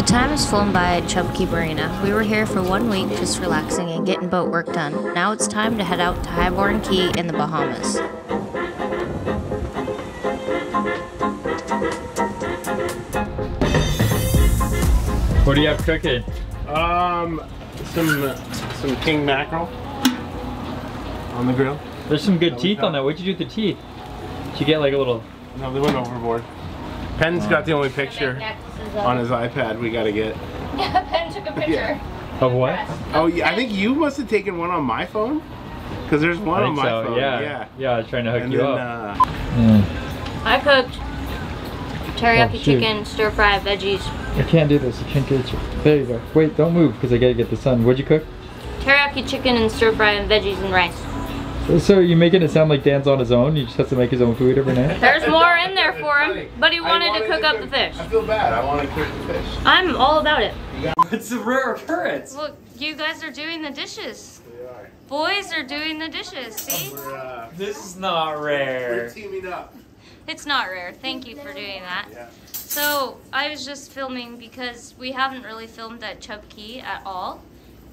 time has flown by at Chub Marina. We were here for 1 week just relaxing and getting boat work done. Now it's time to head out to Highfield Key in the Bahamas. What do you have cooking? Some king mackerel on the grill. There's some good teeth on that. What'd you do with the teeth? Did you get like a little... No, they went overboard. Pen's got the only picture on his iPad we gotta get. Yeah, Pen took a picture. Yeah. Of what? Oh, yeah, I think you must have taken one on my phone. Because there's one on my phone. Yeah. Yeah, I was trying to hook and you then, up. I cooked teriyaki chicken, stir fry, veggies. I can't do this. I can't get you. There you go. Wait, don't move because I gotta get the sun. What'd you cook? Teriyaki chicken and stir fry and veggies and rice. So you're making it sound like Dan's on his own? You just have to make his own food every night? There's more in there for him, but he wanted to cook up the fish. I feel bad. I want to cook the fish. I'm all about it. It's a rare occurrence. Look, you guys are doing the dishes. We are. Boys are doing the dishes, see? This is not rare. We're teaming up. It's not rare. Thank you for doing that. Yeah. So, I was just filming because we haven't really filmed at Chub Key at all.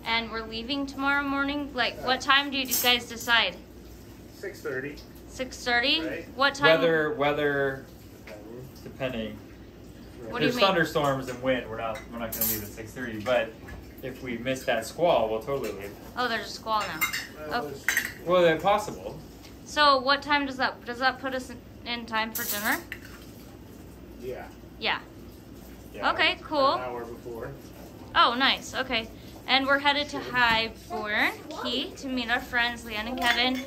And we're leaving tomorrow morning. Like, what time do you guys decide? 6:30. 6:30? Right. What time? Weather, depending. What do you There's mean? thunderstorms and wind. We're not gonna leave at 6:30. But if we miss that squall, we'll totally leave. Oh, there's a squall now. Oh. Well, that's possible. So, what time does that put us in time for dinner? Yeah. Yeah. Yeah. Okay, cool. An hour before. Oh, nice. Okay. And we're headed to Highfield Key to meet our friends, Leanne and Kevin.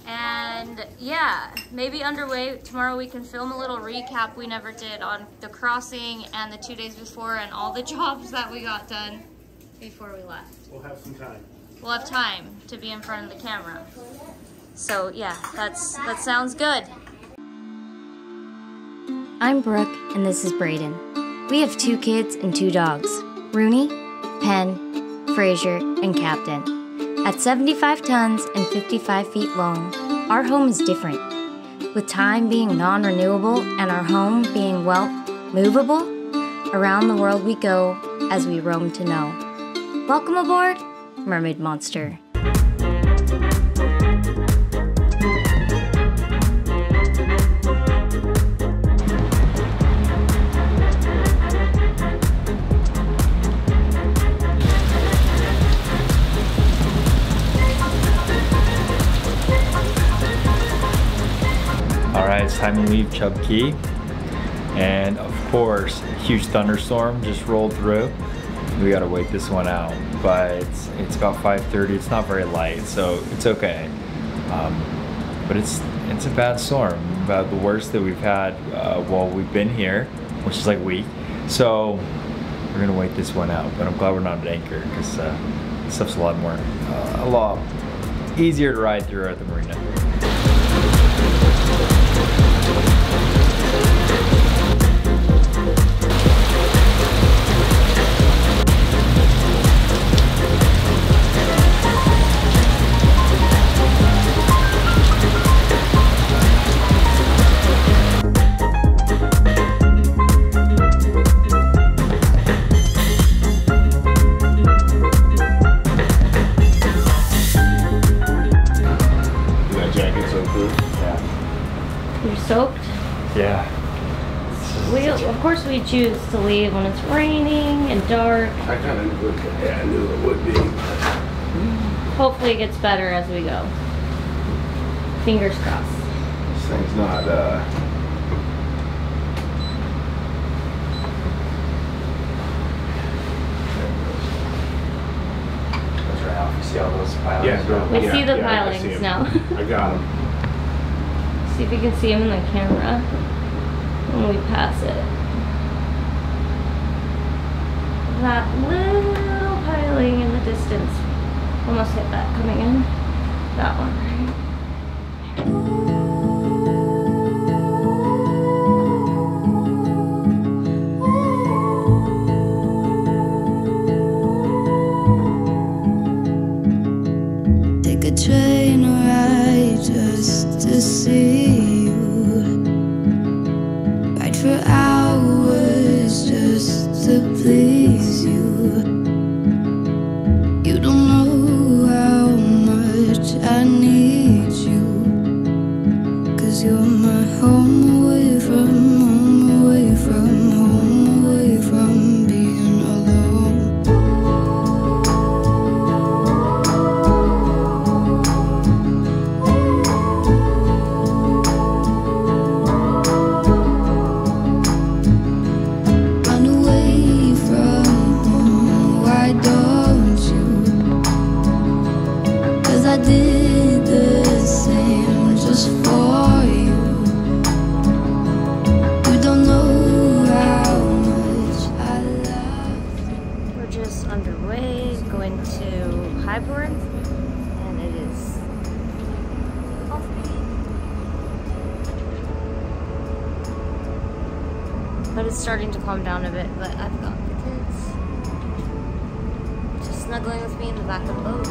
And yeah, maybe underway tomorrow we can film a little recap we never did on the crossing and the 2 days before and all the jobs that we got done before we left. We'll have some time. We'll have time to be in front of the camera. So yeah, that sounds good. I'm Brooke and this is Braden. We have 2 kids and 2 dogs, Rooney, Pen, Fraser, and Captain. At 75 tons and 55 feet long, our home is different. With time being non-renewable and our home being, well, movable, around the world we go as we roam to know. Welcome aboard Mermaid Monster. Alright, it's time to leave Chub Key. And of course, a huge thunderstorm just rolled through. We gotta wait this one out. But it's about 5:30, it's not very light, so it's okay. But it's a bad storm, about the worst that we've had while we've been here, which is like a week. So we're gonna wait this one out, but I'm glad we're not at anchor because stuff's a lot easier to ride through at the marina. You're soaked? Yeah. Of course we choose to leave when it's raining and dark. I kind of knew it. Yeah, I knew it would be. Hopefully it gets better as we go. Fingers crossed. This thing's not, That's right off. You see all those pilings? Yeah, We see the I see pilings 'em. now. I got them. See if you can see them in the camera when we pass it. That little piling in the distance. Almost hit that coming in. That one, right? Take a train ride just to see you. Ride for hours just to please tide boards, and it is off beat. But it's starting to calm down a bit, but I've got the kids just snuggling with me in the back of the boat.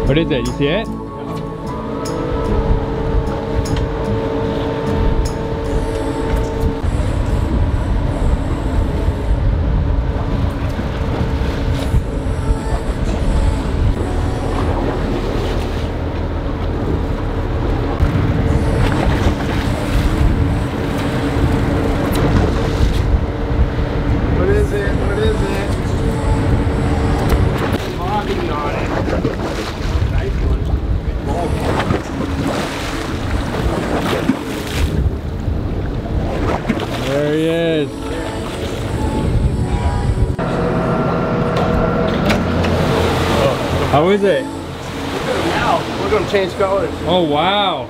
What is it? You see it? What is it? What is it? Talking on it. Nice one. There he is. How is it? Now we're gonna change colors. Oh wow.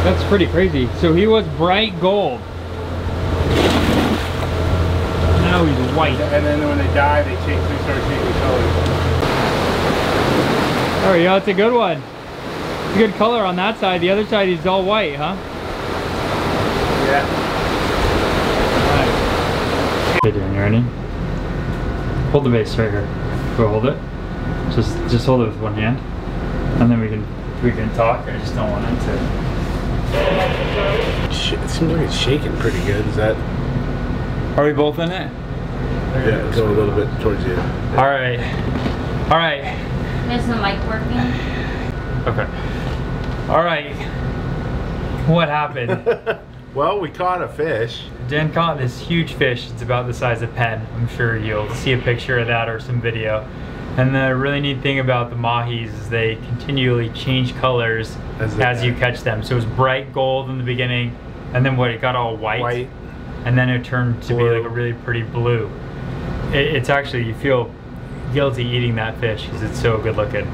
That's pretty crazy. So he was bright gold. Now he's white. And then when they die, they start changing colors. There we go, it's a good one. It's a good color on that side. The other side is all white, huh? Yeah. Nice. Okay, Dan, you ready? Hold the base right here. Go hold it. Just hold it with one hand. And then we can talk. I just don't want it to. It seems like it's shaking pretty good. Is that? Are we both in it? Yeah, go a little bit towards you. Alright. Alright. Is the mic working? Okay. Alright. What happened? Well, we caught a fish. Dan caught this huge fish. It's about the size of pen. I'm sure you'll see a picture of that or some video. And the really neat thing about the mahis is they continually change colors as you catch them. So it was bright gold in the beginning, and then what, it got all white. And then it turned to be like a really pretty blue. It's actually, you feel guilty eating that fish because it's so good looking.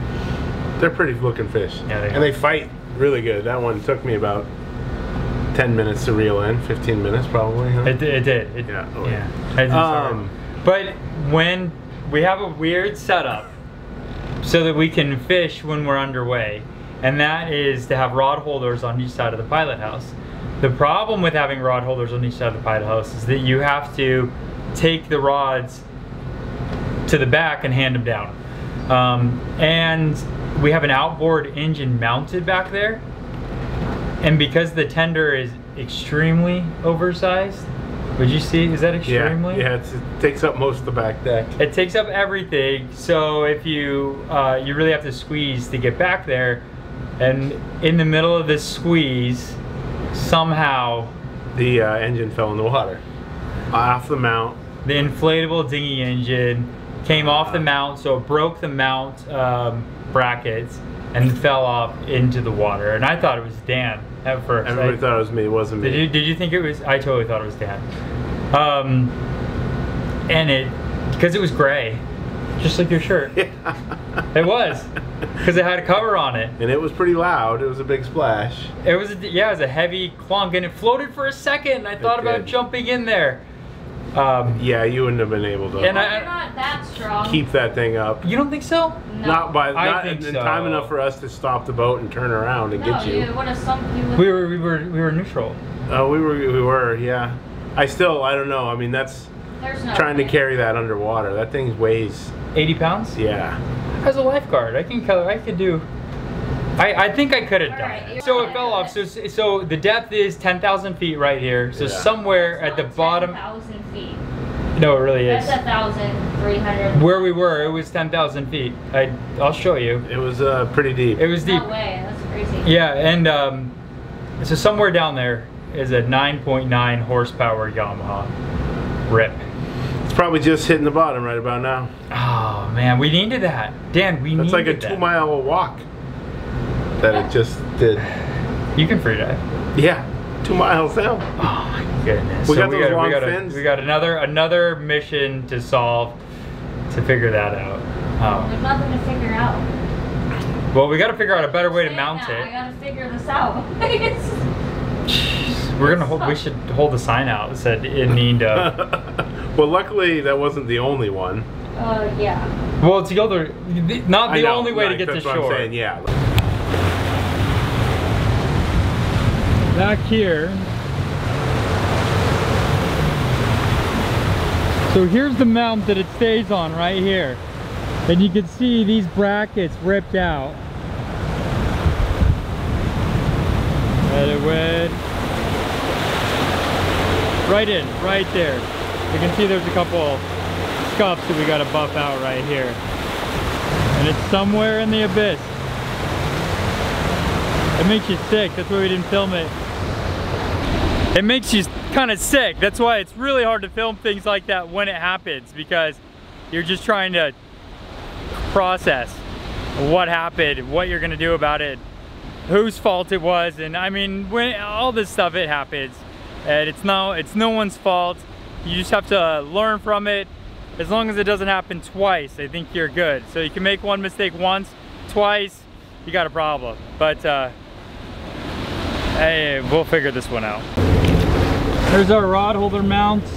They're pretty looking fish. Yeah, they and are. they fight really good. That one took me about 10 minutes to reel in, 15 minutes probably. Huh? It did. Yeah. Oh, yeah. But when we have a weird setup so that we can fish when we're underway, and that is to have rod holders on each side of the pilot house. The problem with having rod holders on each side of the pilot house is that you have to take the rods to the back and hand them down. And we have an outboard engine mounted back there. And because the tender is extremely oversized, would you see, is that extremely? Yeah, it takes up most of the back deck. It takes up everything, so if you really have to squeeze to get back there, and in the middle of this squeeze, somehow the engine fell in the water. Off the mount. The inflatable dinghy engine came off the mount, so it broke the mount brackets and fell off into the water. And I thought it was Dan at first. Everybody thought it was me, it wasn't me. Did you think it was? I totally thought it was Dan. And because it was gray, just like your shirt. Yeah. It was, because it had a cover on it. And it was pretty loud. It was a big splash. It was, yeah, it was a heavy clunk, and it floated for a second. And I thought about jumping in there. Yeah, you wouldn't have been able to. And you're not that strong. Keep that thing up. You don't think so? No. Not in time enough for us to stop the boat and turn around and get you. No, it would have sunk you. We were neutral. We were, yeah. I don't know. I mean, that's trying to carry that underwater. That thing weighs 80 pounds? Yeah. As a lifeguard, I could do. I think I could have done it. So it fell off. So the depth is 10,000 feet right here. So somewhere at the bottom. 10,000 feet. No, it really is. That's 1,300. Where we were, it was 10,000 feet. I'll show you. It was pretty deep. It was deep. No way, that's crazy. Yeah, and so somewhere down there is a 9.9 horsepower Yamaha. Rip. It's probably just hitting the bottom right about now. Oh man, we needed that. Dan, we needed that. That's like a 2-mile walk that it just did. You can free dive. Yeah, 2 miles now. Oh my goodness. We got those long fins. We got another mission to solve to figure that out. There's nothing to figure out. Well, we got to figure out a better way to mount it. I got to figure this out. We're gonna hold. We should hold a sign out that said in need of. Well, luckily that wasn't the only one. Yeah. Well, it's the other, not the only way to get to shore. That's what I'm saying, yeah. Back here. So here's the mount that it stays on right here. And you can see these brackets ripped out. And it went right in, right there. You can see there's a couple scuffs that we got to buff out right here. And it's somewhere in the abyss. It makes you sick, that's why we didn't film it. It makes you kind of sick. That's why it's really hard to film things like that when it happens, because you're just trying to process what happened, what you're gonna do about it, whose fault it was, and I mean, when all this stuff, it happens, and it's no one's fault. You just have to learn from it. As long as it doesn't happen twice, I think you're good. So you can make one mistake once, twice, you got a problem. But hey, we'll figure this one out. There's our rod holder mounts.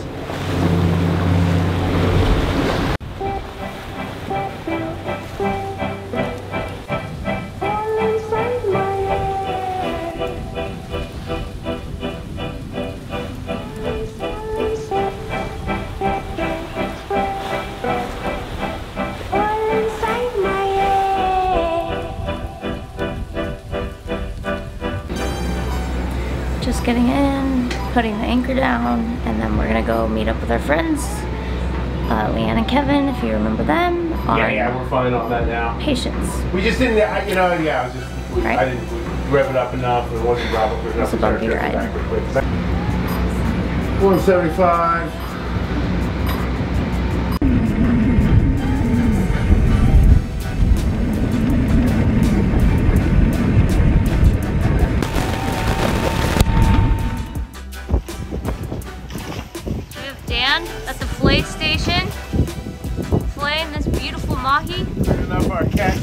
Just getting in, putting the anchor down, and then we're gonna go meet up with our friends, Leanne and Kevin, if you remember them. Yeah, we're fine on that now. Patience. We just didn't, you know, yeah, I was just, Right. I didn't rev it up enough, it wasn't gravel quick enough. It's a bumpy ride. 175. Dan at the fillet station, filleting this beautiful mahi. Bringing up our catch.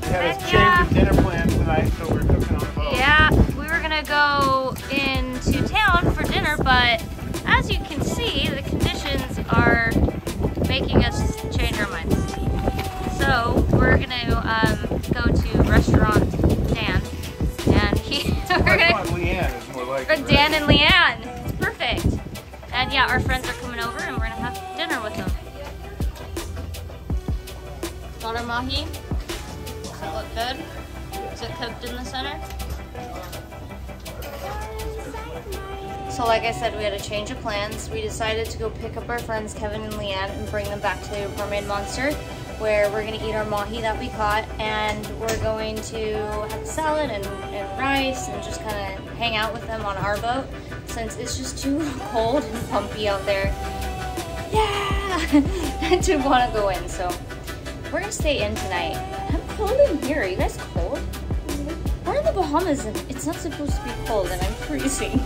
Had us change the dinner plan tonight, so we're cooking on the boat. Yeah, we were gonna go into town for dinner, but as you can see, the conditions are making us change our minds. So we're gonna go to restaurant Dan, and we're gonna Leanne is more like it, Dan and Leanne. It's perfect. And yeah, our friends are coming over and we're gonna have dinner with them. Got our mahi. Does it look good? Is it cooked in the center? So like I said, we had a change of plans. We decided to go pick up our friends Kevin and Leanne and bring them back to Mermaid Monster, where we're gonna eat our mahi that we caught, and we're going to have salad and rice and just kind of hang out with them on our boat, since it's just too cold and bumpy out there. Yeah! To want to go in, so we're gonna stay in tonight. I'm cold in here. Are you guys cold? We're in the Bahamas and it's not supposed to be cold and I'm freezing.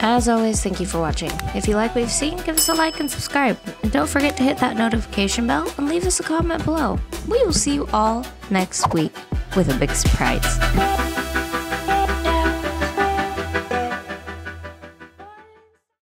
As always, thank you for watching. If you like what you've seen, give us a like and subscribe. And don't forget to hit that notification bell and leave us a comment below. We will see you all next week with a big surprise.